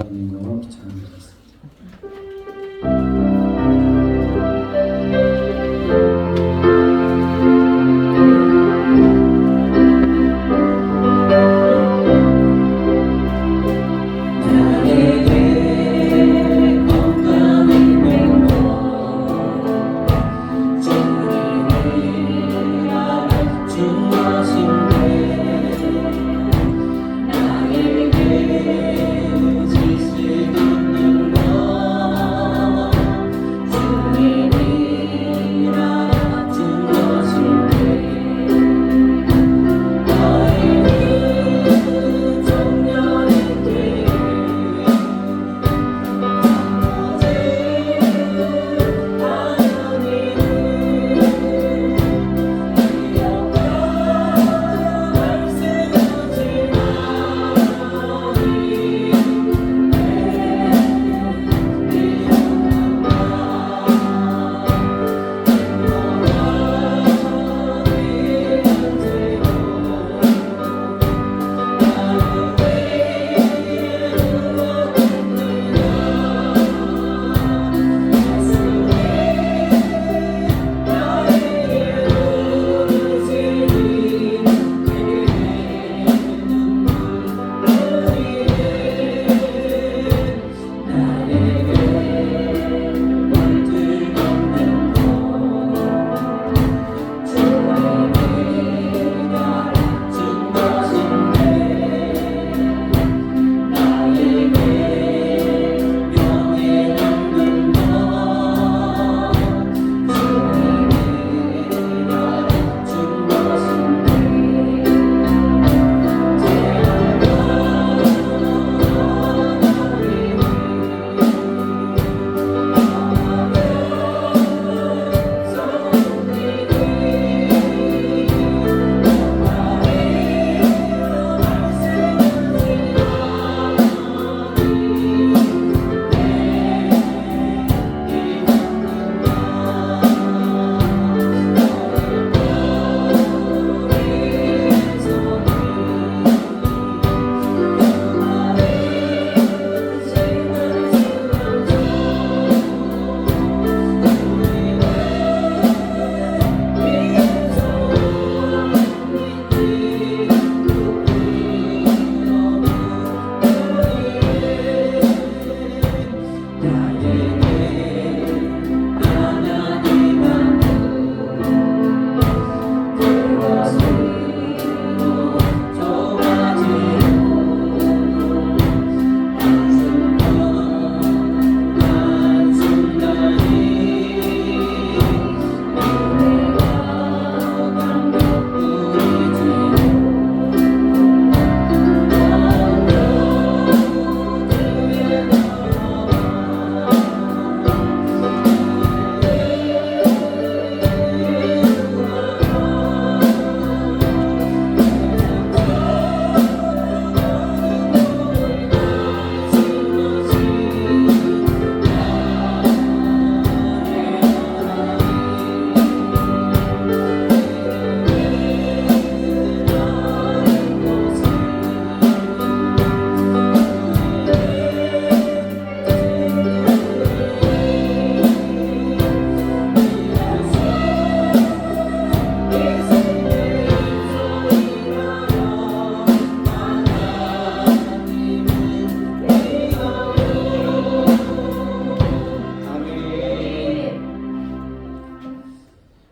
있는 거 기차하겠습니다.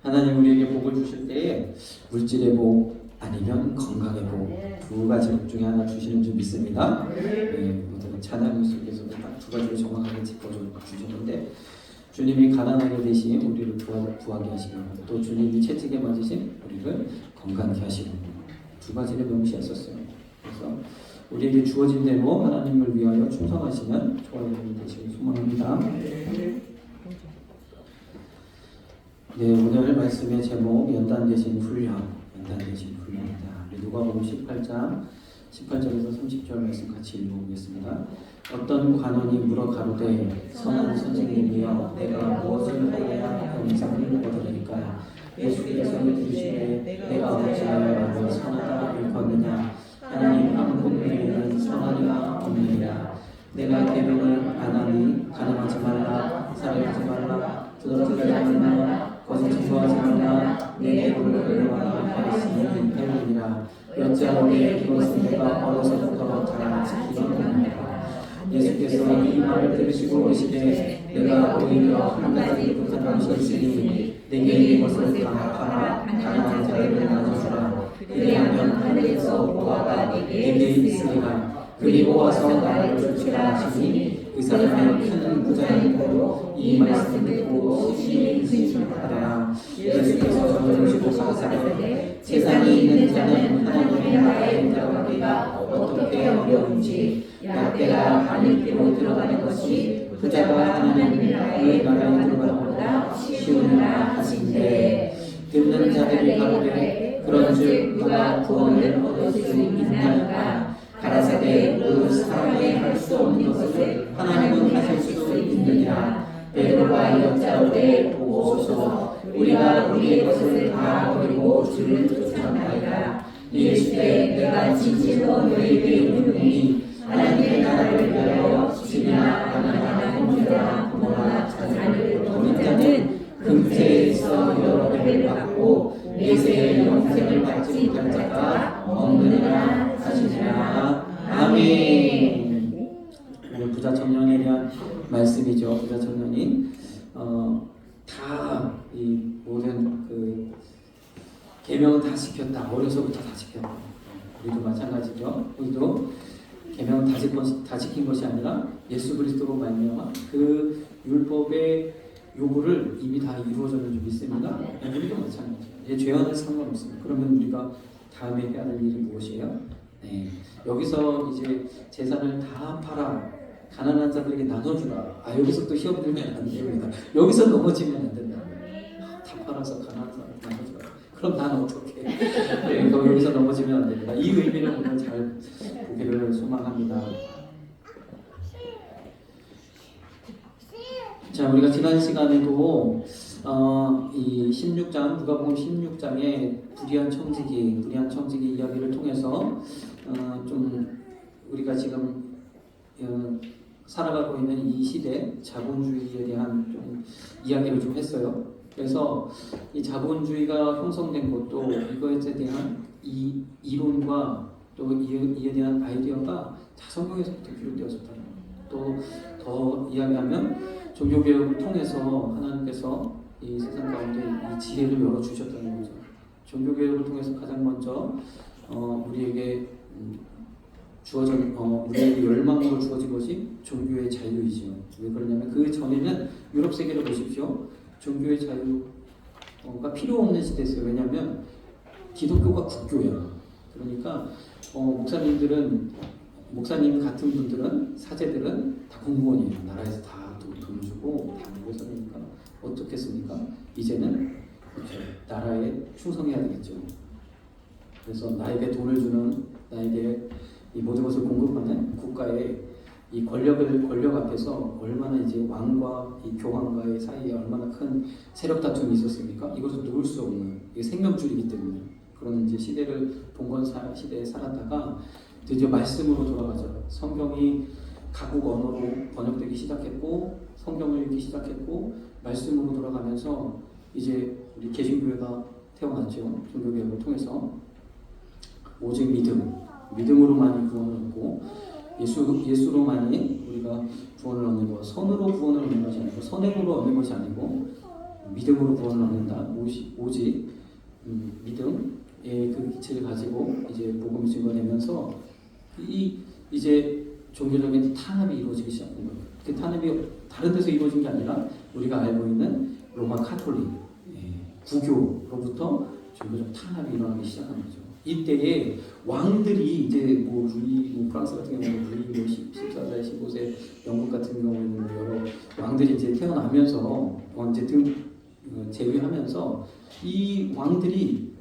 하나님 우리에게 복을 주실 때에 물질의 복 아니면 건강의 복 두 가지 복 중에 하나 주시는 줄 믿습니다. 오늘 찬양 속에서도 딱 두 가지를 정확하게 짚어주셨는데 주님이 가난하게 되신 우리를 부하게 하시고 또 주님이 채찍에 맞으신 우리를 건강케 하시고 두 가지를 명시했었어요. 그래서 우리에게 주어진 대로 하나님을 위하여 충성하시는 저와 여러분이 되시길 소망합니다. 네, 오늘 말씀의 제목 연단되신 훈련, 연단되신 훈련입니다. 누가복음 18절에서 30절 말씀 같이 읽어보겠습니다. 어떤 관원이 물어 가로되 선한 선생님이여 내가 무엇을 하여야 영생을 얻으리까? 예수께서 이르시되 내가 어찌하여 너를 선하다 일컫느냐? 하나님 한 분에게는 선하리가 없느니라. 내가 계명을 안 하니 간음하지 말라, 살인하지 말라, 도둑질하지 말라, 거짓 증거하지 말라, 내 이름을 의뢰하라 하였으니 행하니라. 여짜오되 이것은 내가 어려서부터 잘 지키던 것입니다. 예수께서 이 말을 들으시고 계시되 내가 오히려 한 가지 부탁한 것이 있으니 내게 이것을 다 팔아 가난한 자들에게 나눠주라. 그리하면 하늘에서 보화가 내게 있으리라. 그리고 와서 나를 쫓으라 하시니 그 사람은 큰 부자이므로 이 말씀을 듣고 심히 의심하더라. 예수께서 저주시고 가라사대 세상에 있는 자는 하나님의 나라에 들어가기가 어떻게 어려운지 약대가 하늘길로 들어가는 것이 부자가 하나님의 나라에 들어가는 것보다 쉬우니라 하신대. 듣는 자들이 가로되 그런즉 누가 구원을 얻을 수 있나이까. 가라사대 그 사람이 할 수 없는 것을 하나님은 하실 수 있느니라. 베드로가 여짜오되 보소서 우리가 우리의 것을 다 버리고 주를 쫓아나이다. 예수께 내가 진실로 너희에게 이르노니 하나님의 나라를 위하여 집이나 가난하나 형제나 부모나 자녀를 버린 자는 금세에서 여러 배를 받고 내세의 영생을 받지 못한 자가 없느니라 하시니라. 아멘. 오늘 부자 청년에 대한 말씀이죠. 부자 청년이 다 이 모든 그 계명은 다 지켰다. 어려서부터 다 지켰다. 우리도 마찬가지죠. 우리도 계명은 다 지킨 것이 아니라 예수 그리스도로 말미암아 그 율법의 요구를 이미 다 이루어졌는 줄 믿습니다. 우리도 마찬가지예요. 죄와는 상관없습니다. 그러면 우리가 다음에 해야 할 일이 무엇이에요? 네. 여기서 이제 재산을 다 팔아 가난한 자들에게 나눠주라. 여기서 또 시험 들면 안 됩니다. 여기서 넘어지면 안 된다. 다 팔아서 가난한 사람에게 나눠주라. 그럼 난 어떻게? 네, 여기서 넘어지면 안 됩니다. 이 의미를 오늘 잘 보기를 소망합니다. 자, 우리가 지난 시간에도 이 16장 누가복음 16장의 불의한 청지기 이야기를 통해서 좀 우리가 지금 살아가고 있는 이 시대 자본주의에 대한 좀 이야기를 좀 했어요. 그래서 이 자본주의가 형성된 것도 이거에 대한 이 이론과 또 이에 대한 아이디어가 다 성경에서부터 비롯되었었다는 거예요. 또 더 이야기하면 종교개혁을 통해서 하나님께서 이 세상 가운데 이 지혜를 열어주셨다는 거죠. 종교개혁을 통해서 가장 먼저 우리에게 우리에게 열망으로 주어진 것이 종교의 자유이죠. 왜 그러냐면 그 전에는 유럽 세계를 보십시오. 종교의 자유가 필요 없는 시대였어요. 왜냐하면 기독교가 국교예요. 그러니까 목사님 같은 분들은 사제들은 다 공무원이에요. 나라에서 다 돈 주고 다 먹고 사니까 어떻겠습니까? 이제는 나라에 충성해야 되겠죠. 그래서 나에게 돈을 주는 나에게 이 모든 것을 공급하는 국가의 이 권력 앞에서 얼마나 이제 왕과 이 교황과의 사이에 얼마나 큰 세력 다툼이 있었습니까? 이것을 놓을 수 없는 이게 생명줄이기 때문에 그런 이제 시대를 봉건 시대에 살았다가 드디어 말씀으로 돌아가죠. 성경이 각국 언어로 번역되기 시작했고 성경을 읽기 시작했고 말씀으로 돌아가면서 이제 우리 개신교회가 태어났죠. 종교개혁을 통해서 오직 믿음으로만이 구원을 얻고 예수로만이 우리가 구원을 얻는 것, 선으로 구원을 얻는 것이 아니고 선행으로 얻는 것이 아니고 믿음으로 구원을 얻는다. 오직 믿음의 그 기체를 가지고 이제 복음을 증거되면서 이제 종교적인 탄압이 이루어지기 시작한 거예요. 그 탄압이 다른 데서 이루어진 게 아니라 우리가 알고 있는 로마 카톨릭 구교로부터 종교적 탄압이 일어나기 시작한 거죠. 이때에 왕들이 이제 프랑스 같은 경우는 루이 14세, 15세, 영국 같은 경우에는 여러 왕들이 이제 태어나면서 어쨌든 재위하면서 이 왕들이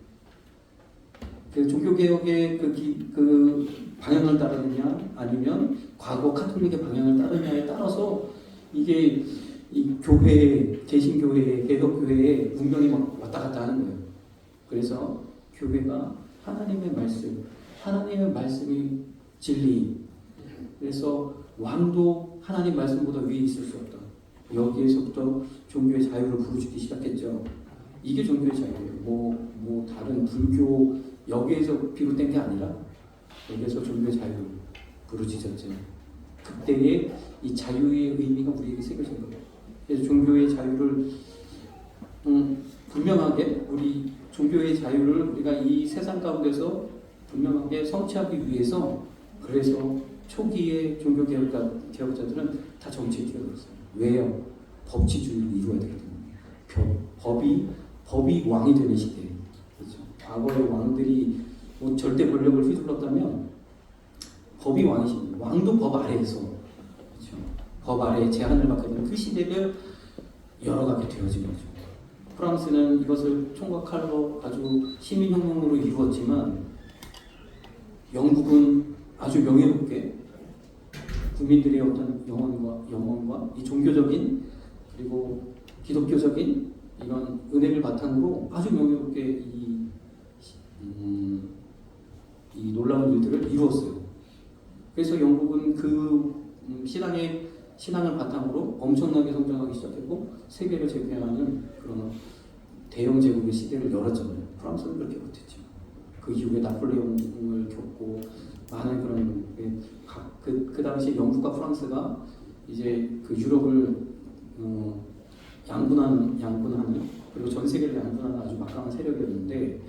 그 종교개혁의 그 방향을 따르느냐 아니면 과거 카톨릭의 방향을 따르느냐에 따라서 이게 이 개신교회, 개혁교회의 운명이 막 왔다 갔다 하는 거예요. 그래서 교회가 하나님의 말씀이 진리. 그래서 왕도 하나님 말씀보다 위에 있을 수 없다. 여기에서부터 종교의 자유를 부르짖기 시작했죠. 이게 종교의 자유예요. 뭐 다른 불교 여기에서 비롯된 게 아니라 여기에서 종교의 자유를 부르짖었죠. 그때의 이 자유의 의미가 우리에게 새겨진 거예요. 그래서 종교의 자유를 분명하게 우리 종교의 자유를 우리가 이 세상 가운데서 분명하게 성취하기 위해서 그래서 초기의 종교 개혁자들은 다 정치에 뛰어들었어요. 왜요? 법치주의를 이루어야 되기 때문에. 법이 왕이 되는 시대에. 그렇죠? 과거의 왕들이 뭐 절대 권력을 휘둘렀다면 법이 왕이십니다. 왕도 법 아래에서 그렇죠? 법 아래에 제한을 받게 되는 그 시대를 열어가게 되어진 거죠. 프랑스는 이것을 총과 칼로 아주 시민혁명으로 이루었지만 영국은 아주 명예롭게 국민들의 어떤 영혼과 이 종교적인 그리고 기독교적인 이런 은혜를 바탕으로 아주 명예롭게 이 놀라운 일들을 이루었어요. 그래서 영국은 그 신앙을 바탕으로 엄청나게 성장하기 시작했고 세계를 제패하는 그런 대영 제국의 시대를 열었잖아요. 프랑스는 그렇게 못했죠. 그 이후에 나폴레옹을 겪고 많은 그런 그 당시 영국과 프랑스가 이제 그 유럽을 양분하는 그리고 전 세계를 양분하는 아주 막강한 세력이었는데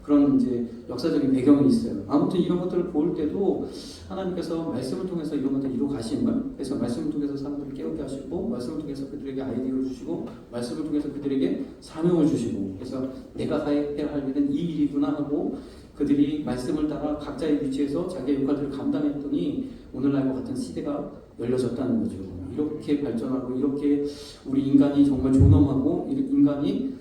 그런 이제 역사적인 배경이 있어요. 아무튼 이런 것들을 볼 때도 하나님께서 말씀을 통해서 이런 것들을 이루어 가심을 그래서 말씀을 통해서 사람들을 깨우게 하시고 말씀을 통해서 그들에게 아이디어를 주시고 말씀을 통해서 그들에게 사명을 주시고 그래서 내가 해야 할 일은 이 일이구나 하고 그들이 말씀을 따라 각자의 위치에서 자기의 역할들을 감당했더니 오늘날과 같은 시대가 열려졌다는 거죠. 이렇게 발전하고 이렇게 우리 인간이 정말 존엄하고 인간이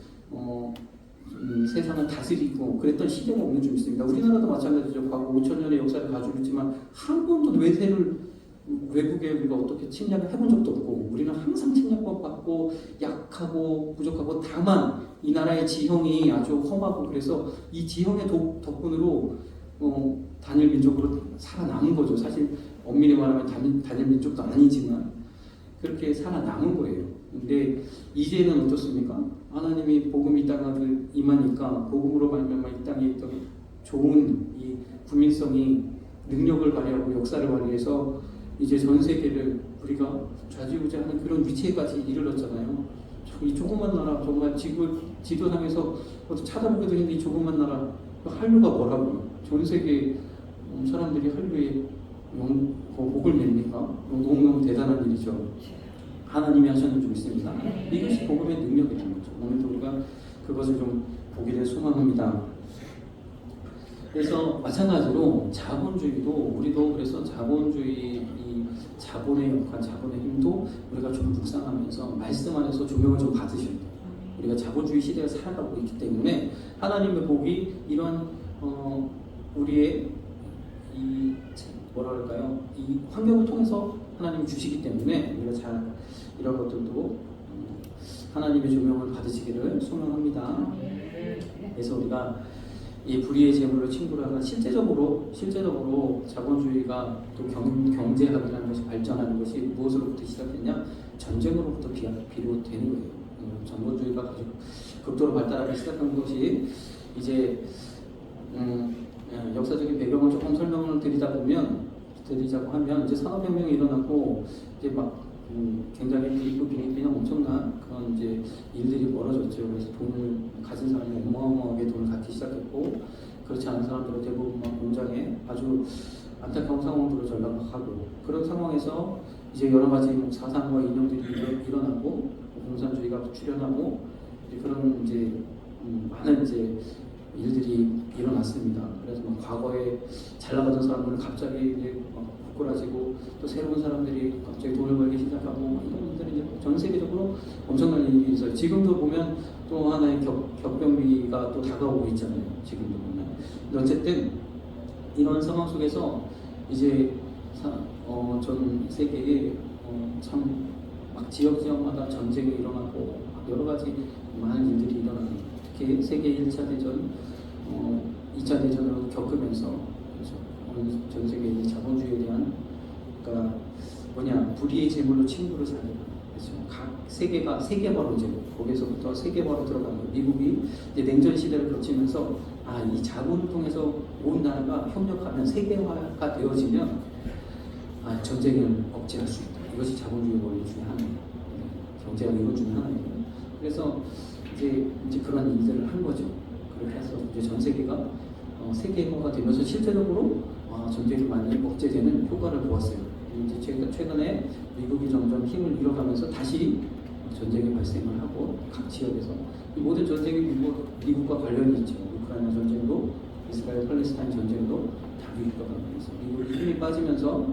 세상을 다스리고 그랬던 시대가 오늘 좀 있습니다. 우리나라도 마찬가지죠. 과거 5,000년의 역사를 가지고 있지만 한 번도 외국에 우리가 어떻게 침략을 해본 적도 없고 우리는 항상 침략받고 약하고 부족하고 다만 이 나라의 지형이 아주 험하고 그래서 이 지형의 덕분으로 단일 민족으로 살아남은 거죠. 사실 엄밀히 말하면 단일 민족도 아니지만 그렇게 살아남은 거예요. 근데 이제는 어떻습니까? 하나님이 복음이 이 땅에 임하니까 복음으로 말미암아 이 땅에 있던 좋은 이 국민성이 능력을 발휘하고 역사를 발휘해서 이제 전 세계를 우리가 좌지우지하는 그런 위치에까지 이르렀잖아요. 이 조그만 나라 정말 지도상에서 찾아보기도 힘든 이 조그만 나라 한류가 뭐라고요? 전 세계 사람들이 한류에 복을 냅니까? 너무너무 대단한 일이죠. 하나님이 하시는 줄 믿습니다. 이것이 복음의 능력이라는 거죠. 오늘도 우리가 그것을 좀 보기를 소망합니다. 그래서 마찬가지로 자본주의도 우리도 그래서 자본주의 이 자본의 역할, 자본의 힘도 우리가 좀 묵상하면서 말씀 안에서 조명을 좀 받으셔야 돼요. 우리가 자본주의 시대에 살아가고 있기 때문에 하나님의 복이 이런 우리의 이 이 환경을 통해서 하나님이 주시기 때문에 우리가 잘 이런 것들도 하나님의 조명을 받으시기를 소망합니다. 그래서 우리가 이 불의의 재물로 친구를 하나 실제적으로 자본주의가 또 경제학이라는 것이 발전하는 것이 무엇으로부터 시작했냐? 전쟁으로부터 비롯되는 거예요. 자본주의가 아주 극도로 발달하기 시작한 것이 이제 역사적인 배경을 조금 설명을 드리자고 하면 이제 산업혁명이 일어나고 이제 막 굉장히 비리고 비리는 엄청난 그런 이제 일들이 벌어졌죠. 그래서 돈을 가진 사람이 어마어마하게 돈을 갖기 시작했고 그렇지 않은 사람들은 대부분 막 공장에 아주 안타까운 상황으로 전락하고 그런 상황에서 이제 여러 가지 사상과 이념들이 일어나고 공산주의가 출현하고 그런 이제 많은 이제 일들이 일어났습니다. 그래서 막 과거에 잘 나가던 사람들은 갑자기 이제 막 부끄러지고 또 새로운 사람들이 갑자기 돈을 벌기 시작하고 이런 것들이 이제 전 세계적으로 엄청난 일이 있어요. 지금도 보면 또 하나의 격변기가 또 다가오고 있잖아요. 지금도 보면. 어쨌든 이런 상황 속에서 이제 전 세계에 참 막 지역마다 전쟁이 일어나고 여러 가지 많은 일들이 일어나고 특히 세계 1차 대전, 2차 대전을 겪으면서 전 세계의 자본주의에 대한 그러니까 불의의 제물로 친구를 살리고, 그렇죠. 각 세계화로 제국, 거기서부터 세계화로 들어가는 거예요. 미국이 이제 냉전 시대를 거치면서 이 자본을 통해서 온 나라가 협력하면 세계화가 되어지면 전쟁을 억제할 수 있다. 이것이 자본주의 원리 중에 하나예요. 경제학 이론 중에 하나예요. 그래서 이제 그런 일들을 한 거죠. 그렇게 해서 이제 전 세계가 세계화가 되면서 실제적으로 전쟁이 많이 억제되는 효과를 보았어요. 이제 최근에 미국이 점점 힘을 잃어가면서 다시 전쟁이 발생을 하고 각 지역에서 이 모든 전쟁이 미국과 관련이 있죠. 우크라이나 전쟁도 이스라엘 팔레스타인 전쟁도 다 미국과 관련해서 미국이 힘이 빠지면서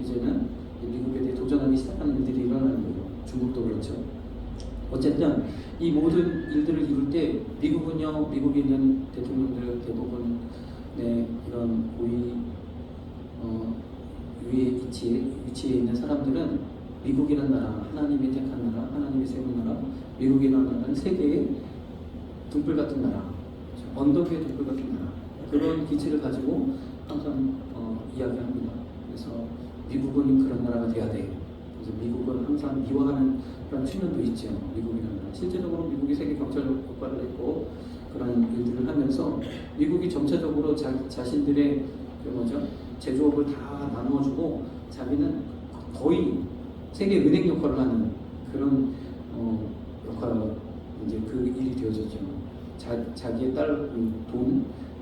이제는 미국에 대해 도전하기 시작하는 일들이 일어나는 거예요. 중국도 그렇죠. 어쨌든 이 모든 일들을 이룰 때 미국은요, 미국에 있는 대통령들 대부분의 이런 고위 위에 위치에 있는 사람들은 미국이라는 나라, 하나님이 택한 나라, 하나님이 세운 나라, 미국이라는 나라는 세계의 등불 같은 나라, 언덕 위의 등불 같은 나라, 그런 기치를 가지고 항상 이야기합니다. 그래서 미국은 그런 나라가 돼야 돼. 그래서 미국은 항상 미화하는 그런 측면도 있죠. 미국이라는 나라. 실제적으로 미국이 세계 경찰 효과를 했고 그런 일들을 하면서 미국이 점차적으로 자신들의 제조업을 다 나누어주고 자기는 거의 세계 은행 역할을 하는 그런 역할, 이제 그 일이 되어졌죠. 자기의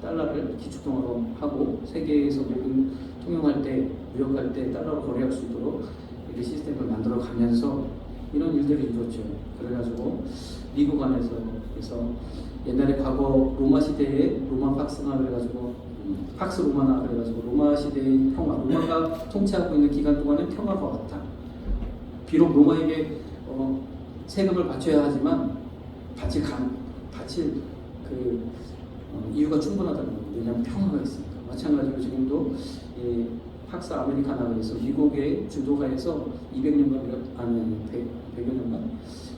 달러를 기축통화로 하고 세계에서 모든 통용할 때, 무역할 때 달러로 거래할 수 있도록 이렇게 시스템을 만들어 가면서 이런 일들을 이뤘죠. 그래가지고 미국 안에서 그래서 옛날에 과거 로마 시대에 로마 팍스나 그래가지고 팍스 로마나 그래가지고 로마 시대의 평화, 로마가 통치하고 있는 기간 동안은 평화가 왔다. 비록 로마에게 세금을 바쳐야 하지만 바칠 이유가 충분하다는 거예요. 왜냐하면 평화가 있으니까. 마찬가지로 지금도 팍스 아메리카나 그래서 미국의 주도하에서 200년간 100년이라고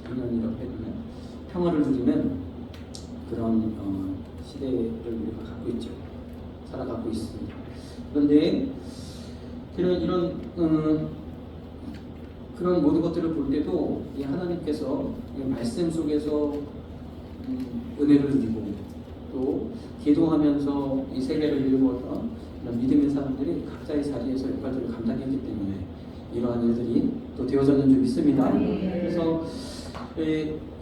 했는데 평화를 누리는 그런 시대를 우리가 갖고 있죠. 살아가고 있습니다. 그런데 그런 모든 것들을 볼 때도 이 하나님께서 이 말씀 속에서 은혜를 누리고 또 기도하면서 이 세계를 이루었던 이런 믿음의 사람들이 각자의 자리에서 역할들을 감당했기 때문에 이러한 일들이 또 되어졌는 줄 믿습니다. 그래서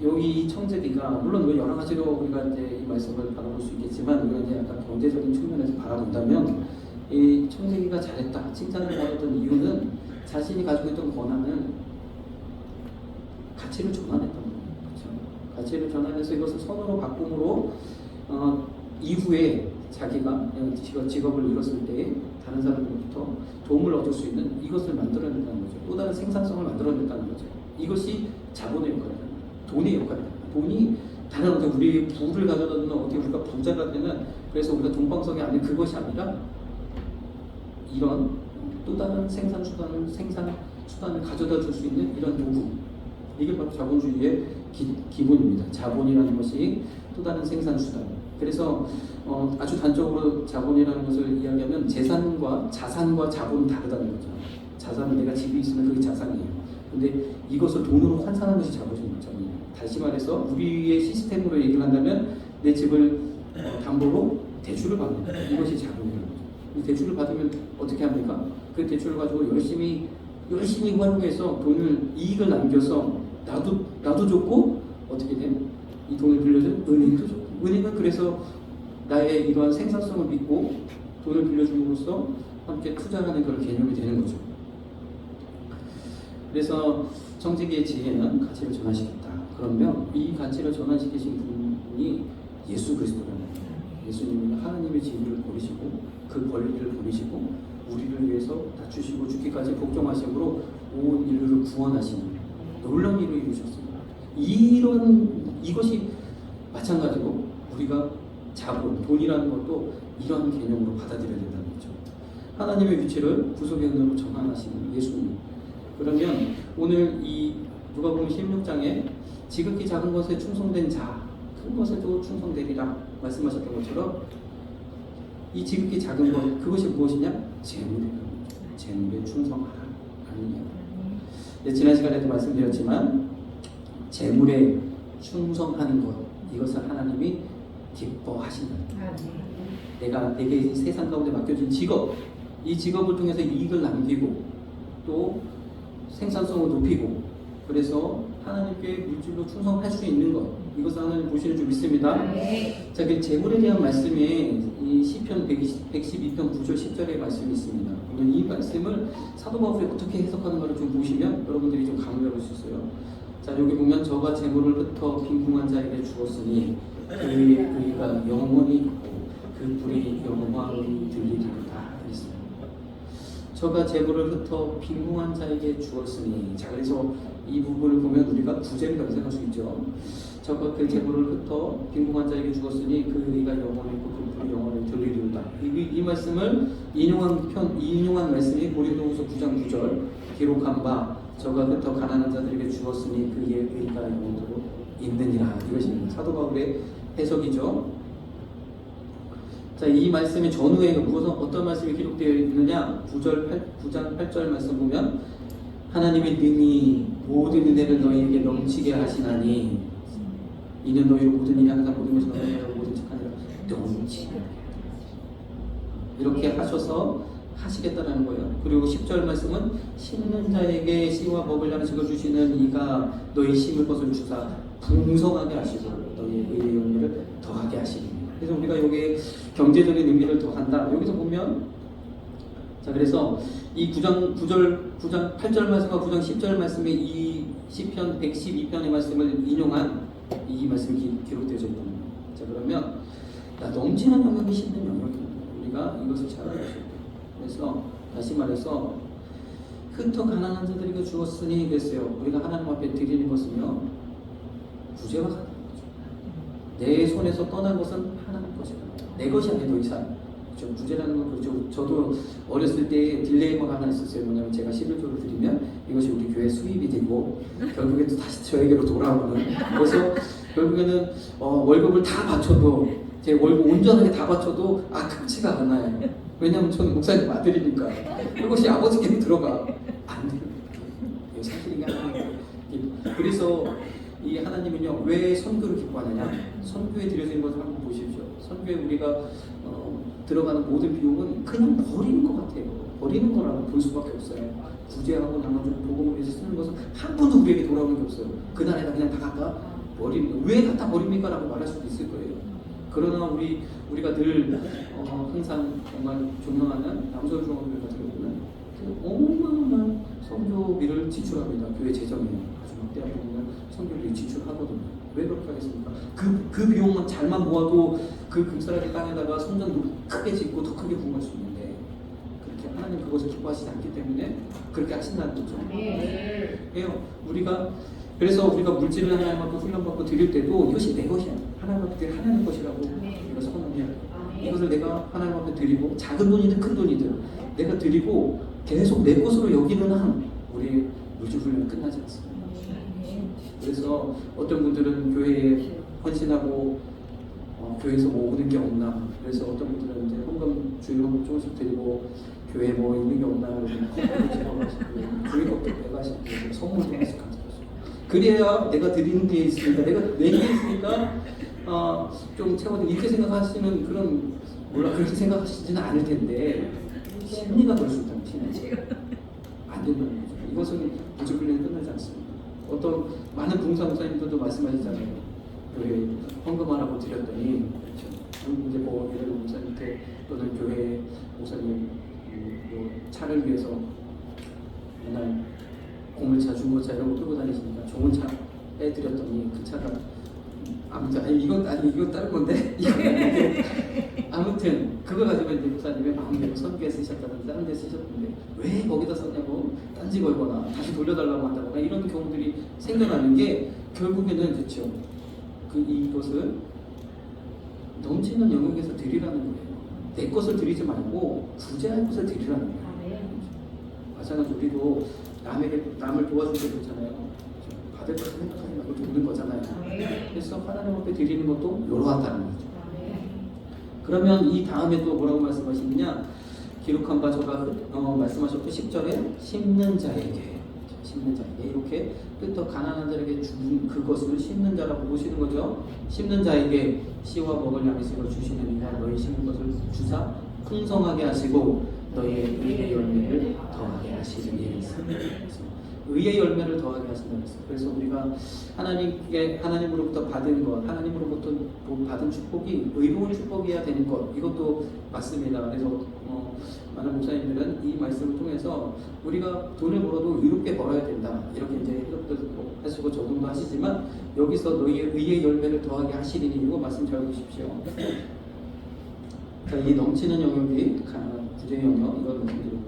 여기 청재기가 물론 여러 가지로 우리가 이제 이 말씀을 바라볼 수 있겠지만 우리가 이제 약간 경제적인 측면에서 바라본다면 이 청재기가 잘했다 칭찬을 받았던 이유는 자신이 가지고 있던 권한을 가치를 전환했던 거예요. 그렇죠? 가치를 전환해서 이것을 선으로 바꿈으로 이후에 자기가 직업을 잃었을 때 다른 사람들로부터 도움을 얻을 수 있는 이것을 만들어낸다는 거죠. 또 다른 생산성을 만들어낸다는 거죠. 이것이 자본의 역할이다. 돈의 역할이다. 돈이 다른 어떤 우리 부를 가져다 주는 어떻게 우리가 부자가 되는 그래서 우리가 돈방석이 아닌 그것이 아니라 이런 또 다른 생산 수단을 가져다 줄 수 있는 이런 도구, 이게 바로 자본주의의 기본입니다. 자본이라는 것이 또 다른 생산 수단. 그래서 아주 단적으로 자본이라는 것을 이야기하면 자산과 자본은 다르다는 거죠. 자산은 내가 집이 있으면 그게 자산이에요. 근데 이것을 돈으로 환산하는 것이 자본이에요. 다시 말해서 우리의 시스템으로 얘기를 한다면 내 집을 담보로 대출을 받는 거예요. 이것이 자본이라는 거죠. 이 대출을 받으면 어떻게 합니까? 그 대출을 가지고 열심히 활용해서 이익을 남겨서 나도 줬고 어떻게 된? 이 돈을 빌려준 은행도 줬고 은행은 그래서 나의 이러한 생산성을 믿고 돈을 빌려줌으로써 함께 투자하는 그런 개념이 되는 거죠. 그래서 청지기의 지혜는 가치를 전환시켰다. 그러면 이 가치를 전환시키신 분이 예수 그리스도라는 거예요. 예수님은 하나님의 지혜를 버리시고 그 권리를 버리시고 우리를 위해서 다주시고 죽기까지 복종하심으로 온 인류를 구원하시는 놀라운 일을 이루셨습니다. 이것이 마찬가지로 우리가 자본, 돈이라는 것도 이런 개념으로 받아들여야 된다는 거죠. 하나님의 위치를 구속의 은혜로 전환하시는 예수님. 그러면 오늘 이 누가복음 16장에 지극히 작은 것에 충성된 자, 큰 것에도 충성되리라 말씀하셨던 것처럼 이 지극히 작은 것, 그것이 무엇이냐? 재물에 충성하라. 아니냐? 지난 시간에도 말씀드렸지만 재물에 충성하는 것, 이것을 하나님이 기뻐하신다. 내게 세상 가운데 맡겨진 직업, 이 직업을 통해서 이익을 남기고 또 생산성을 높이고, 그래서 하나님께 물질로 충성할 수 있는 것, 이것을 하나님 보시는 줄 믿습니다. 자, 그 재물에 대한 말씀이 이 시편 112편 9절 10절의 말씀이 있습니다. 그러면 이 말씀을 사도 바울이 어떻게 해석하는가를 좀 보시면 여러분들이 좀 감을 잡을 수 있어요. 자, 여기 보면 저가 재물을 흩어 빈궁한 자에게 주었으니 그의 의가 영원히 있고 그 불이 영원히 들리리로다 그랬습니다. 저가 재물을 흩어 빈궁한 자에게 주었으니, 자, 그래서 이 부분을 보면 우리가 부재물이라고 생각할 수 있죠. 저가 그 재물을 흩어 빈궁한 자에게 주었으니 그 의가 영원히 있고 그 불이 영원히 들리리로다. 이 말씀을 인용한 말씀이 고린도후서 9장 9절 기록한 바 저가 흩어 가난한 자들에게 주었으니 그의 의가 영원토록 있느니라. 이것이 사도 바울의 해석이죠. 자, 이 말씀의 전후에 무엇은 어떤 말씀이 기록되어 있느냐? 9장 8절 말씀 보면 하나님의 능히 모든 은혜를 너희에게 넘치게 하시나니 이는 너희로 모든 일이 항상 모든 것이 너희로 모든 착한 일을 넘치게 이렇게 하셔서 하시겠다는 거예요. 그리고 10절 말씀은 심는 자에게 씨와 먹을 양식을 주시는 이가 너희 심을 것을 주사 풍성하게 하시고 너희 의의 열매를 더하게 하시니. 그래서 우리가 여기에 경제적인 의미를 더한다. 여기서 보면, 자, 그래서 이 9장 8절 말씀과 9장 10절 말씀의 이 시편 112편의 말씀을 인용한 이 말씀이 기록되어져 있는 겁니다. 자, 그러면 넘치는 영역이 심는 영역입니다. 우리가 이것을 잘 알아야 돼요. 그래서 다시 말해서 흩어 가난한 자들에게 주었으니 그랬어요. 우리가 하나님 앞에 드리는 것은요, 부재와 같은 거죠. 내 손에서 떠난 것은 하나님 것이다. 내 것이 아니라 더 이상. 그렇죠? 부재라는 건 그렇죠. 저도 어렸을 때 딜레이머가 하나 있었어요. 뭐냐면 제가 11조를 드리면 이것이 우리 교회 수입이 되고 결국에 또 다시 저에게로 돌아오는. 그래서 결국에는 월급을 다 바쳐도, 제 월급 온전하게 다 바쳐도 크지가 않아요. 왜냐하면 저는 목사님 아들이니까 그것이 아버지께로 들어가 안 돼요. 이거 사실인가? 그래서 이 하나님은요, 왜 선교를 기뻐하느냐? 선교에 들여지는 것을 한번 보십시오. 선교에 우리가 들어가는 모든 비용은 그냥 버리는 것 같아요. 버리는 거라고 볼 수밖에 없어요. 구제하고 나눠주고 복음을 위해서 쓰는 것은 한 번도 우리에게 돌아오는 게 없어요. 그날에다 그냥 다 갖다 버리는 거. 왜 갖다 버립니까? 라고 말할 수도 있을 거예요. 그러나 우리가 늘 항상 정말 존경하는 남서중앙교회 같은 경우는 그 어마어마한 선교비를 지출합니다. 교회 재정에 아주 막대한 부분을 선교비를 지출하거든요. 왜 그렇게 하겠습니까? 그 비용만 잘만 모아도 그 금싸라기 땅에다가 성전도 크게 짓고 더 크게 부흥할 수 있는데, 그렇게 하나님 그것을 기뻐하시지 않기 때문에 그렇게 하신다는 거죠. 그래서 우리가 물질을 하나님 앞에 훈련받고 드릴 때도 이것이 내 것이야. 하나님 앞에 하나님 것이라고 우리가 선언해야 돼. 이것을 내가 하나님 앞에 드리고, 작은 돈이든 큰 돈이든 내가 드리고 계속 내 것으로 여기는 한 우리 물질 훈련은 끝나지 않습니다. 그래서 어떤 분들은 교회에 헌신하고 교회에서 뭐 오는 게 없나, 그래서 어떤 분들은 이제 헌금 주일헌금 조금씩 드리고 교회에 뭐 있는 게 없나 그래서 컵을 집어가지고 교회 것도 빼가지고 선물도 하나씩 가져가시고, 그래야 내가 드리는 게 있으니까, 내가 내게 있으니까 좀 채워도 이렇게 생각하시는 그런, 그렇게 생각하시지는 않을 텐데 심리가 그럴 수 있다는 심리. 안 된다는 거죠. 이것은 물질 훈련이 끝나지 않습니다. 어떤 많은 부흥사 목사님들도 말씀하시잖아요. 교회 헌금하라고 드렸더니, 그렇죠. 이제 뭐 예를 들어 목사님한테 또는 교회 목사님 뭐 차를 위해서 맨날 고물차, 중고차 이런 거 끌고 다니시니까 좋은 차에 드렸더니 그 차가 아무튼 이건 다른 건데 아무튼 그거 가지고 이제 목사님이 마음대로 선교에 쓰셨다든지 다른 데 쓰셨는데 왜 거기다 썼냐고 딴지 걸거나 다시 돌려달라고 한다거나 이런 경우들이 생겨나는 게, 결국에는 그렇죠. 이것을 넘치는 영역에서 드리라는 거예요. 내 것을 드리지 말고 부재할 것을 드리라는 거예요. 마찬가지로 우리도 남을 도와줄 때 그렇잖아요. 받을 것을 생각하지 말고 돕는 거잖아요. 그래서 하나님 앞에 드리는 것도 이러하다는 거죠. 그러면 이 다음에 또 뭐라고 말씀하시느냐? 기록한 바 저가 말씀하셨고 10절에 심는 자에게 심는 자에게 이렇게 뜻더 가난한 자에게 주는 그것을 심는 자라고 보시는 거죠. 심는 자에게 씨와 먹을 양식을 주시는 이가 너희 심는 것을 주사 풍성하게 하시고 너희의 의의 열매를 더하게 하시리니. 의의 열매를 더하게 하신다고 했어요. 그래서 우리가 하나님으로부터 받은 것, 하나님으로부터 받은 축복이 의로운 축복이어야 되는 것, 이것도 맞습니다. 그래서 많은 목사님들은 이 말씀을 통해서 우리가 돈을 벌어도 의롭게 벌어야 된다, 이렇게 이제 해석도 하시고 적용도 하시지만, 여기서 너희의 의의 열매를 더하게 하시리니, 이거 말씀 잘 보십시오. 자, 이 넘치는 영역이 구제 영역, 이걸 말씀드렸고,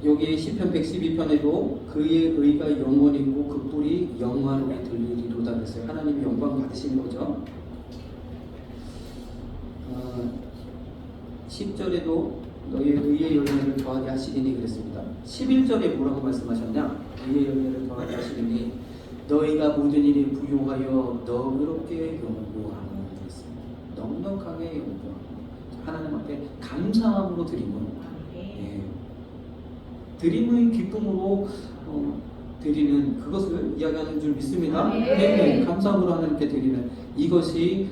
여기 시편 112편에도 그의 의가 영원히 있고 그 뿔이 영화로이 들리리로다 그랬어요. 하나님이 영광 받으시는 거죠. 10절에도 너희의 의의 열매를 더하게 하시리니 그랬습니다. 11절에 뭐라고 말씀하셨냐? 의의 열매를 더하게 하시리니 너희가 모든 일에 부요하여 너그럽게 연구하는 그랬습니다. 넉넉하게 연구하고 하나님 앞에 감사함으로 드리는, 드림의 기쁨으로 드리는 그것을 이야기하는 줄 믿습니다. 네, 감사함으로 하나님께 드리는 이것이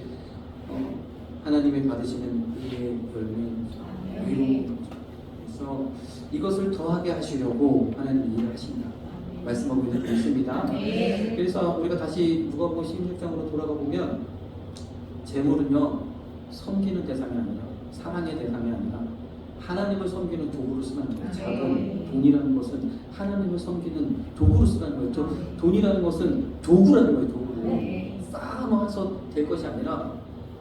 하나님이 받으시는 의의 열매입니다. 그래서 이것을 더하게 하시려고 하나님이 일을 하신다 말씀하고 있는 줄 믿습니다. 그래서 우리가 다시 누가복음 16장으로 돌아가 보면 재물은요 섬기는 대상이 아니라 사랑의 대상이 아니라 하나님을 섬기는 도구로 쓰는 거예요. 자금, 돈이라는 것은 하나님을 섬기는 도구로 쓰는 거예요. 돈이라는 것은 도구라는 거예요. 도구. 쌓아놔서 될 것이 아니라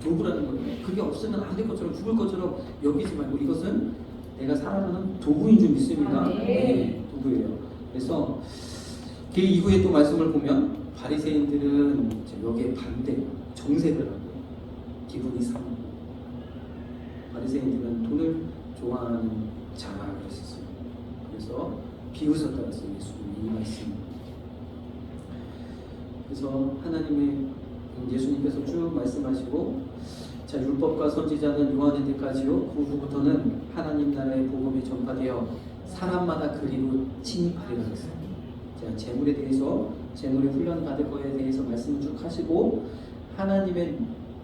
도구라는 거예요. 그게 없으면 안 될 것처럼 죽을 것처럼 여기지 말고 이것은 내가 살아가는 도구인 줄 믿습니다. 네, 도구예요. 그래서 그 이후에 또 말씀을 보면 바리새인들은 여기에 반대, 정색을 하고 기분이 상하고, 바리새인들은 돈을 좋아하는 자가 그랬었어요. 그래서 비웃었다고 했어요. 예수님이 이 말씀. 그래서 예수님께서 쭉 말씀하시고, 자, 율법과 선지자는 요한의 때까지요, 그 후부터는 하나님 나라의 복음이 전파되어 사람마다 그리로 침입하리라 했어요. 자, 재물에 대해서, 재물에 훈련 받을 거에 대해서 말씀을 쭉 하시고, 하나님의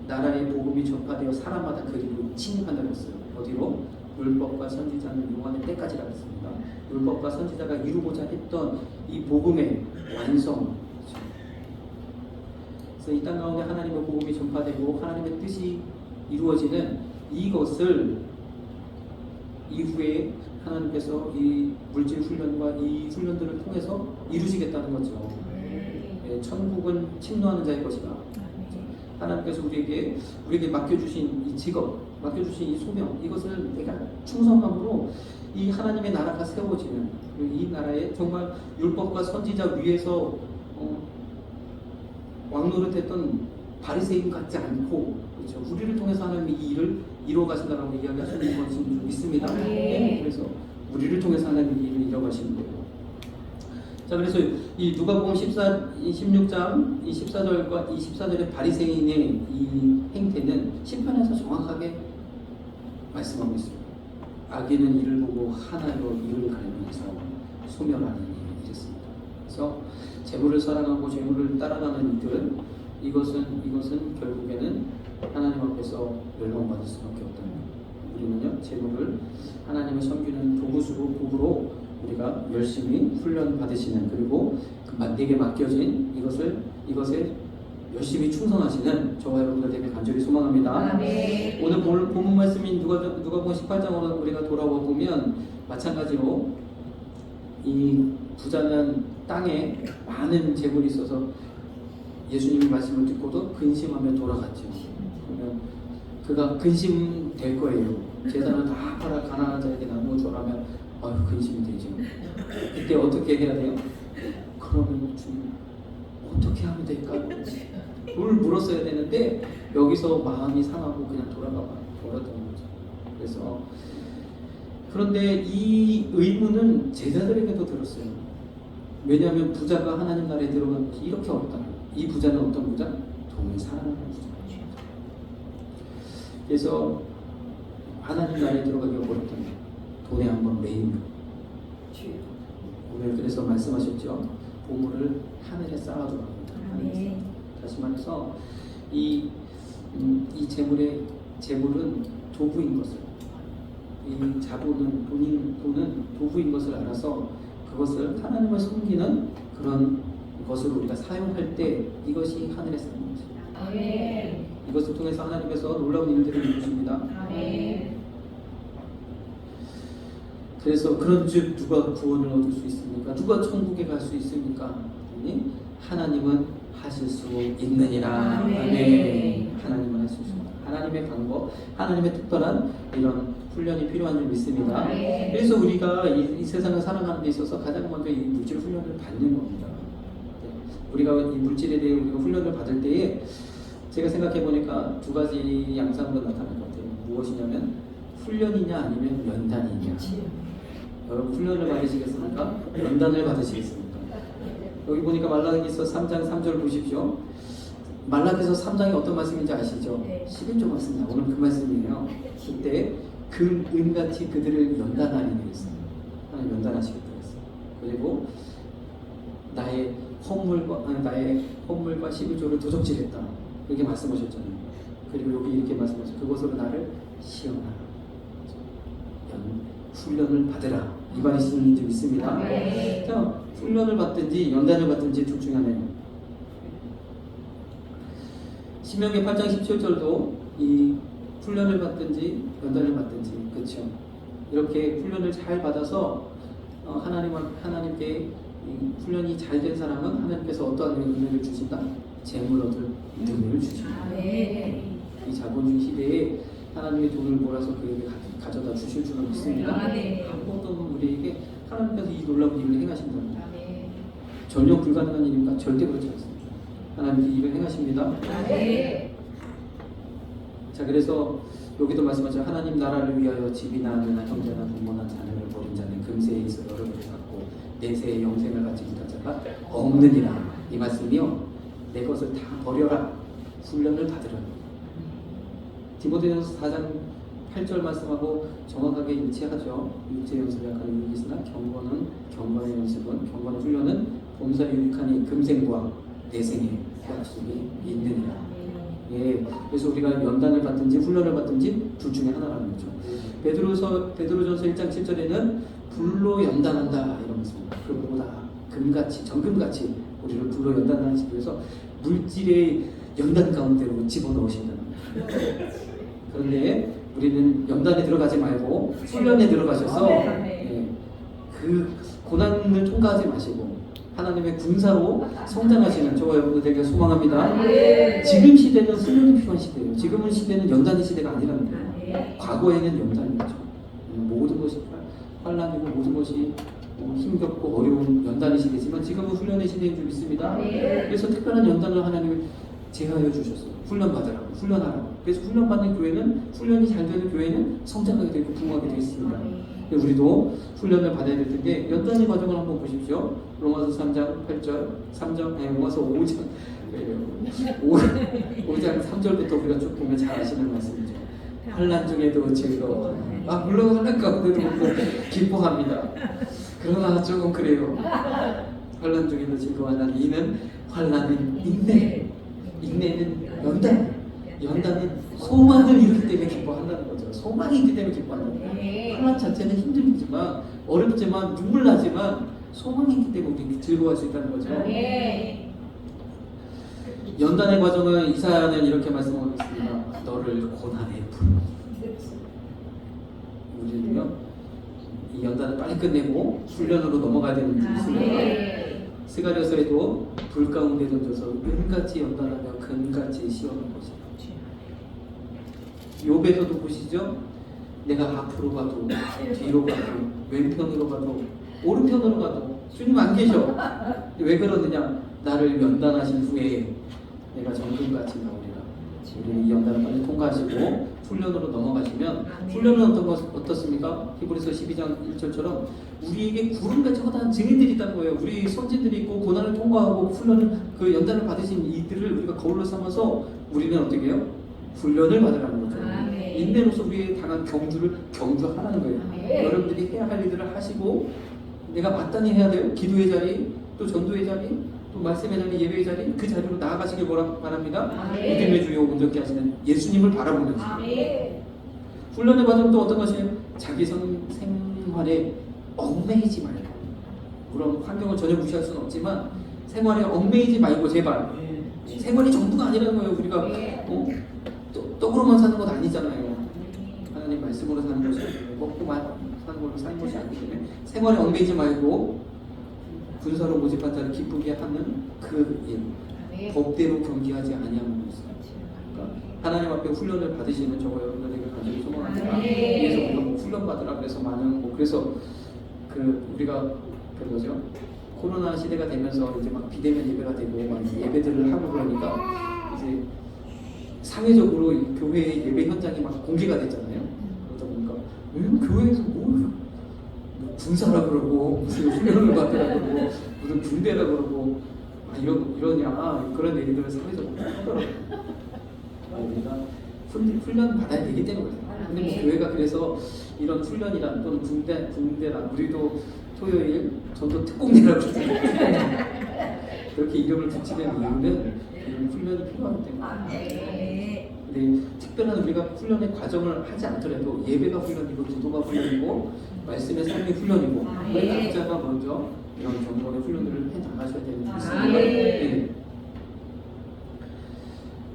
나라의 복음이 전파되어 사람마다 그리로 침입한다고 했어요. 어디로? 율법과 선지자는 요한의 때까지라고 했습니다. 율법과 선지자가 이루고자 했던 이 복음의 완성. 그래서 이 땅 가운데 하나님의 복음이 전파되고 하나님의 뜻이 이루어지는 이것을 이후에 하나님께서 이 물질 훈련과 이 훈련들을 통해서 이루시겠다는 거죠. 천국은 침노하는 자의 것이다. 하나님께서 우리에게 맡겨주신 이 직업, 맡겨주신 이 소명, 이것을 내가 충성함으로 이 하나님의 나라가 세워지는, 이 나라에 정말 율법과 선지자 위에서 왕노릇했던 바리새인 같지 않고, 그렇죠, 우리를 통해서 하나님이 이 일을 이루어 가신다라고 이야기하시는 것을 좀 믿습니다. 그래서 우리를 통해서 하나님이 이 일을 이루어 가시는 거예요. 자, 그래서 이 누가복음 16장 이 14절과 이 14절의 바리새인의 이 행태는 시편에서 정확하게 말씀하고 있습니다. 악인은 이를 보고 하나로 이를 갈면서 소멸하는 일이 이랬습니다. 그래서 재물을 사랑하고 재물을 따라가는 이들은 이것은 결국에는 하나님 앞에서 멸망받을 수밖에 없다. 우리는요, 재물을 하나님을 섬기는 도구로 우리가 열심히 훈련 받으시는, 그리고 내게 맡겨진 이것에 열심히 충성하시는 저와 여러분들 되게 간절히 소망합니다. 오늘 본문 말씀인 누가복음 18장으로 우리가 돌아와 보면 마찬가지로 이 부자는 땅에 많은 재물이 있어서 예수님의 말씀을 듣고도 근심하며 돌아갔죠. 그러면 그가 근심될 거예요. 재산을 다 팔아 가난한 자에게 나누어줘라면 근심이 되죠. 그때 어떻게 해야 돼요? 그러면 주님 어떻게 하면 될까요? 뭘 물었어야 되는데 여기서 마음이 상하고 그냥 돌아갔던 거죠. 그래서 그런데 이 의문은 제자들에게도 들었어요. 왜냐하면 부자가 하나님 나라에 들어가는 것이 이렇게 어렵다. 이 부자는 어떤 부자? 돈을 사랑하는 부자. 그래서 하나님 나라에 들어가기가 어렵다면 돈에 한번 매이면 오늘 그래서 말씀하셨죠. 보물을 하늘에 쌓아두라고. 다시 말해서 이 재물은 도구인 것을, 이 자본은 돈은 도구인 것을 알아서 그것을 하나님을 섬기는 그런 것으로 우리가 사용할 때 이것이 하늘에 쌓는 것입니다. 이것을 통해서 하나님께서 놀라운 일들을 이루십니다. 그래서 그런즉 누가 구원을 얻을 수 있습니까? 누가 천국에 갈 수 있습니까? 하나님은 하실 수 있느니라. 아멘. 하나님은 하실 수 있습니다. 하나님의 방법, 하나님의 특별한 이런 훈련이 필요한 줄 믿습니다. 그래서 우리가 이 세상을 살아가는 데 있어서 가장 먼저 이 물질 훈련을 받는 겁니다. 우리가 이 물질에 대해 우리가 훈련을 받을 때에 제가 생각해 보니까 두 가지 양상으로 나타날 것 같아요. 무엇이냐면 훈련이냐 아니면 연단이냐. 여러분 훈련을 받으시겠습니까? 연단을 받으시겠습니까? 여기 보니까 말라기서 3장 3절 보십시오. 말라기서 3장이 어떤 말씀인지 아시죠? 11조 말씀 나오는 그 말씀이에요. 그때 그 은같이 그들을 연단하니 그랬어요. 하나님 연단하시겠다 그랬어요. 그리고 나의 헌물과 11조를 도적질했다. 이렇게 말씀하셨잖아요. 그리고 여기 이렇게 말씀하셨어요. 그것으로 나를 시험하라. 훈련을 받으라. 이 말씀인 줄 믿습니다. 자, 훈련을 받든지 연단을 받든지 둘 중에 하나예요. 신명기 8장 17절도 이 훈련을 받든지 연단을 받든지, 그렇죠? 이렇게 훈련을 잘 받아서 하나님께 이 훈련이 잘 된 사람은 하나님께서 어떠한 은혜를 주신다? 재물 얻을 능력을 주십니다. 이 자본주의 시대에 하나님의 돈을 몰아서 그에게 가져다 주실 줄은 믿습니다. 한 번도 우리에게 하나님께서 이 놀라운 일을 행하신답니다. 전혀 불가능한 일입니까? 절대 그렇지 않습니다. 하나님이 일을 행하십니다. 자, 그래서 여기도 말씀하죠. 하나님 나라를 위하여 집이나 아내나 형제나 부모나 자녀를 버린 자는 금세에 있어 여러 배를 갖고 내세의 영생을 갖지 못한 자가 없느니라. 이 말씀이요, 내 것을 다 버려라. 훈련을 받으라. 디모데전서 4장 8절 말씀하고 정확하게 일치하죠. 육체 연습을 약하는 유익이으나 경건의 연습은, 경건의 훈련은 범사에 유익하니 금생과 내생의 약속이 있느니라. 예, 그래서 우리가 연단을 받든지 훈련을 받든지 둘 중에 하나라는 거죠. 베드로전서 1장 7절에는 불로 연단한다 이러면서입니다. 그보다 금같이, 정금같이 우리를 불로 연단하시기 위해서 물질의 연단 가운데로 집어넣으신다는 거예요. 그런데 우리는 연단에 들어가지 말고 훈련에 들어가셔서 그 고난을 통과하지 마시고 하나님의 군사로 성장하시는 저와 여러분들에게 소망합니다. 지금 시대는 훈련이 필요한 시대예요. 지금은 시대는 연단의 시대가 아니라는 거예요. 과거에는 연단이었죠. 모든 것이 환란이고 모든 것이 힘겹고 어려운 연단의 시대지만 지금은 훈련의 시대인 줄 믿습니다. 그래서 특별한 연단을 하나님이 제하여 주셨어요. 훈련 받으라고, 훈련하라고. 그래서 훈련 받는 교회는, 훈련이 잘 되는 교회는 성장하게 되고 부흥하게 되어 있습니다. 우리도 훈련을 받아야 될 텐데 연단의 과정을 한번 보십시오. 로마서 3장 8절, 로마서 5장 3절부터 우리가 쭉 보면 잘 아시는 말씀이죠. 환난 중에도 즐거워. 물론 환난 가운데도 기뻐합니다. 그러나 조금 그래요. 환난 중에도 즐거워하는 이는 환난은 인내, 인내는 연단은 소망을 이루기 때문에 기뻐한다는 거죠. 소망이 있기 때문에 기뻐한다는 거예요. 환난 자체는 힘들지만, 어렵지만, 눈물 나지만 소망이 있기 때문에 우리 즐거워할 수 있다는 거죠. 연단의 과정은 이사야는 이렇게 말씀하고 있습니다. 너를 고난의 불. 우리는요, 이 연단을 빨리 끝내고 훈련으로 넘어가야 되는 것입니다. 스가랴서에도 불 가운데 던져서 은같이 연단하며 금같이 시험할 것이다. 욥에서도 보시죠. 내가 앞으로 가도 뒤로 가도 왼편으로 가도 오른편으로 가도 주님 안 계셔. 왜 그러느냐? 나를 연단하신 후에 내가 정금같이 나오리라. 우리 이 연단을 빨리 통과하시고 훈련으로 넘어가시면, 훈련은 어떻습니까? 히브리서 12장 1절처럼 우리에게 구름같이 허다한 증인들이 있다는 거예요. 우리 선지들이 있고 고난을 통과하고 훈련을, 그 연단을 받으신 이들을 우리가 거울로 삼아서 우리는 어떻게 해요? 훈련을 받으라는 거죠. 인내로서 우리의 당한 경주를 경주하라는 거예요. 여러분들이 해야 할 일들을 하시고 내가 마땅히 해야 돼요. 기도의 자리, 또 전도의 자리, 또 말씀의 자리, 예배의 자리, 그 자리로 나아가시길 바랍니다. 믿음의 주요 온전케 하시는 예수님을 바라보면서. 훈련의 과정도 어떤 것이에요? 자기 생활에 얽매이지 말고, 물론 환경을 전혀 무시할 수는 없지만 생활에 얽매이지 말고 제발. 생활이 전부가 아니라는 거예요. 우리가 떡으로만 사는 건 아니잖아요. 하나님 말씀으로 사는 것이 아니고 먹고 사는 걸로 사는 것이 아니기 때문에 생활에 얽매이지 말고 군사로 모집한 자를 기쁘게 하는 그 일, 법대로 경기하지 아니하는 것이다. 그러니까 하나님 앞에 훈련을 받으시는 저와 여러분들에게 간절히 소망합니다. 그래서 우리가 뭐 훈련 받으라 그래서 많은 그래서 우리가 그거죠. 코로나 시대가 되면서 이제 막 비대면 예배가 되고 막 예배들을 하고 그러니까 이제 사회적으로 교회의 예배 현장이 막 공개가 됐잖아요. 그러다 보니까 교회에서 뭐 군사라 그러고 무슨 훈련을 받으라 그러고 무슨 군대라 그러고 이러냐 그런 얘기들을 사회적으로 하더라고요. 우리가 훈련 받아야 되기 때문에 근데 뭐 교회가 그래서 이런 훈련이란 또는 군대란 우리도 토요일 전도 특공대라고 그렇게 이름을 붙이는 이유는 이런 훈련이 필요하기 때문에. 근데 특별한 우리가 훈련의 과정을 하지 않더라도 예배가 훈련이고 기도가 훈련이고 말씀의 삶이 훈련이고 우리 각자가 먼저 이런 경건의 훈련들을 해 나가셔야 되는 게 있습니다. 네.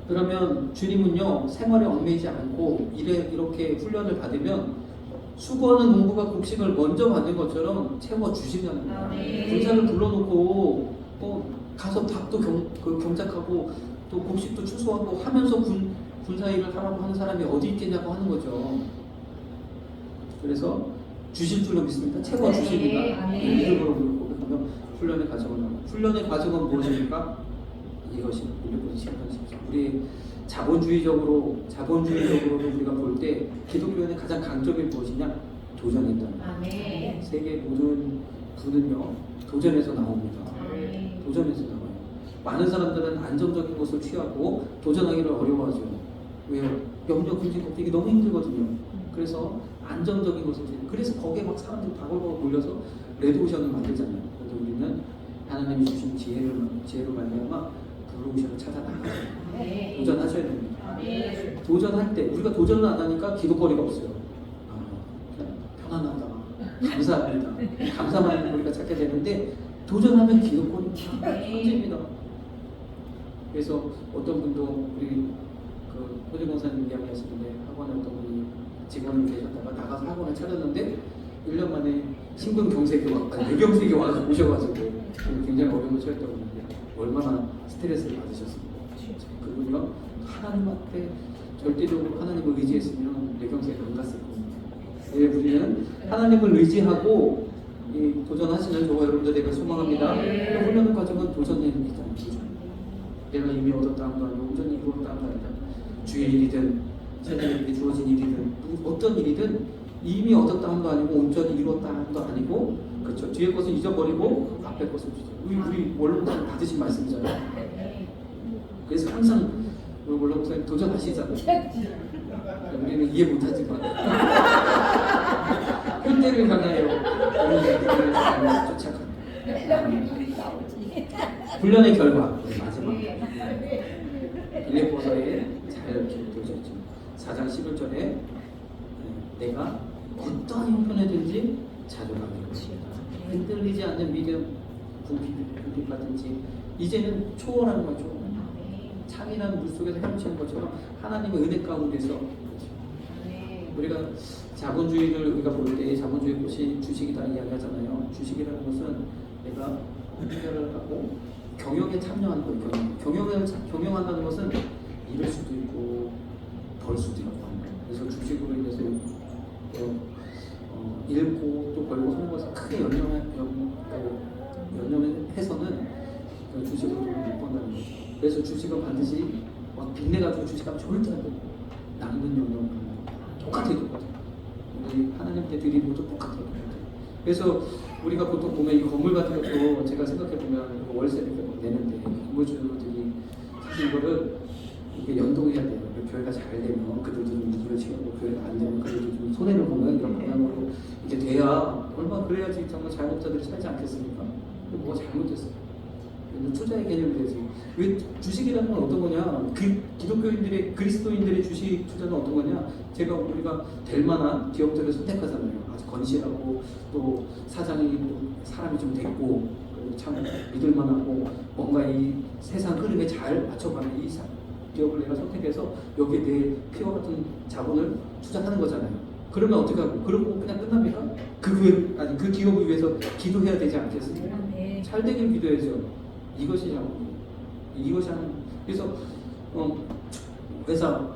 그러면 주님은요 생활에 얽매이지 않고 이렇게 훈련을 받으면 수고하는 농부가 곡식을 먼저 받는 것처럼 채워주신다는 거예요. 군사를 불러놓고 가서 밥도 경작하고 또 곡식도 추수하고 하면서 군사 일을 하라고 하는 사람이 어디 있겠냐고 하는 거죠. 그래서 주실 줄로 믿습니다. 채워주십니다. 믿음으로 고백하면 훈련의 과정은 무엇입니까? 이것이 우리 시작하십시오. 우리 자본주의적으로 우리가 볼 때 기독교의 가장 강점이 무엇이냐? 도전했다. 세계 모든 부는요 도전에서 나옵니다. 도전에서 나와요. 많은 사람들은 안정적인 것을 취하고 도전하기를 어려워하죠. 왜요? 영적 근심 걷기 너무 힘들거든요. 그래서 안정적인 것을 그래서 거기에 막 사람들이 바글바글 몰려서 레드오션을 만들잖아요. 그래서 우리는 하나님이 주신 지혜로 말미암아 블루오션을 찾아 나가요. 도전하셔야 됩니다. 도전할 때 우리가 도전을 안 하니까 기도거리가 없어요. 편안하다, 감사합니다, 감사만 우리가 찾게 되는데 도전하면 기도거리 천재입니다. 그래서 어떤 분도 우리 호재 권사님 이야기하시는데 학원에 어떤 분이 직원을 계셨다가 나가서 학원을 찾았는데 1년 만에 심근경색이 뇌경색이 와서 오셔가지고 굉장히 어려움을 처했다고 하는데 얼마나 스트레스를 받으셨습니까? 그분이요 하나님 앞에 절대적으로 하나님을 의지했으면 뇌경색이 안 갔을 겁니다. 우리는 하나님을 의지하고 도전하시는 저와 여러분들에게 소망합니다. 훈련의 과정은 도전입니다. 내가 이미 얻었다 함도 아니고 온전히 이루었다 함도 아니다. 주의 일이든 세상에게 주어진 일이든 어떤 일이든 이미 얻었다 함도 아니고 온전히 이루었다 함도 아니고 그렇죠. 뒤에 것은 잊어버리고 앞에 것을 주죠. 우리 원로목사님 받으신 말씀이잖아요. 그래서 항상 우리 원로목사님 도전하시잖아요. 우리는 이해 못하지만 현대를 향하여 우리를 쫓아갑니다. 훈련의 결과 마지막 빌립보서에 잘 기록되어있죠. 4장 11절에 내가 어떠한 형편에든지 자존하게 것이다. 흔들리지 않는 믿음, 궁핍받든지 이제는 초월하는 거죠. 창이라는 물속에서 헤엄치는 것처럼 하나님의 은혜 가운데서 우리가 자본주의를 우리가 볼 때 자본주의 것이 주식이다 이야기하잖아요. 주식이라는 것은 내가 해결을 하고 경영에 참여하는 거예요. 경영한다는 것은 잃을 수도 있고 벌 수도 있고 그래서 주식으로 인해서 잃고 또 벌고 하는 것을 크게 연연해서는 주식으로 돈을 못 번다는 거죠. 그래서 주식은 반드시 막 빚내가지고 주식하면 절대 안 되고 남는 영역은 똑같아요. 우리 하나님께 드리는 것도 똑같아요. 그래서 우리가 보통 보면 이 건물 같은 것도 제가 생각해 보면 월세를 내는데 건물주들이 사실 이거를 이게 연동해야 돼요. 교회가 잘 되면 그들도 좀 누구를 치고 교회가 안 되면 그들도 좀 손해를 보는 이런 방향으로 이게 돼야 얼마 그래야지 정말 자영업자들이 살지 않겠습니까? 뭐가 잘못됐어요? 투자의 개념이 되지. 왜 주식이라는 건 어떤 거냐? 그 기독교인들의 그리스도인들의 주식 투자는 어떤 거냐? 우리가 될 만한 기업들을 선택하잖아요. 아주 건실하고 또 사장이 또 사람이 좀 됐고 참 믿을만하고 뭔가 이 세상 흐름에 잘 맞춰가는 이 기업을 내가 선택해서 여기에 내 피와 같은 자본을 투자하는 거잖아요. 그러면 어떻게 하고? 그러고 그냥 끝납니까? 그 기업을 위해서 기도해야 되지 않겠습니까? 잘 되길 기도해야죠. 이것이 하는. 그래서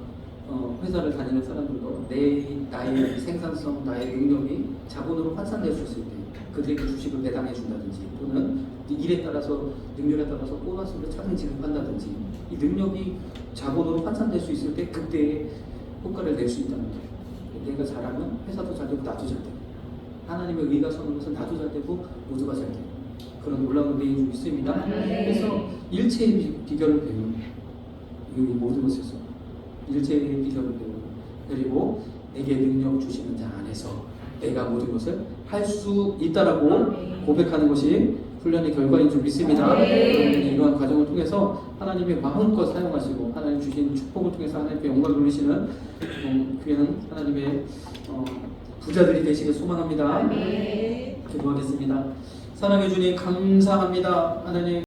회사를 다니는 사람들도 나의 생산성, 나의 능력이 자본으로 환산될 수 있을 때 그들에게 주식을 배당해 준다든지 또는 일에 따라서 능력에 따라서 보너스를 차등 지급한다든지 이 능력이 자본으로 환산될 수 있을 때 그때의 효과를 낼 수 있다는 거예요. 내가 잘하면 회사도 잘 되고 나도 잘 되고 하나님의 의가 서는 것은 나도 잘 되고 모두가 잘 되고 그런 놀라운 내용이 좀 있습니다. 그래서 일체의 비결을 배우는 이 모든 것에서 일체의 비결을 배우고 그리고 내게 능력 주시는 자 안에서 내가 모든 것을 할 수 있다라고 고백하는 것이 훈련의 결과인 줄 믿습니다. 이러한 과정을 통해서 하나님의 마음껏 사용하시고 하나님 주신 축복을 통해서 하나님께 영광을 돌리시는 귀한 하나님의 부자들이 되시길 소망합니다. 기도하겠습니다. 사랑해 주님 감사합니다. 하나님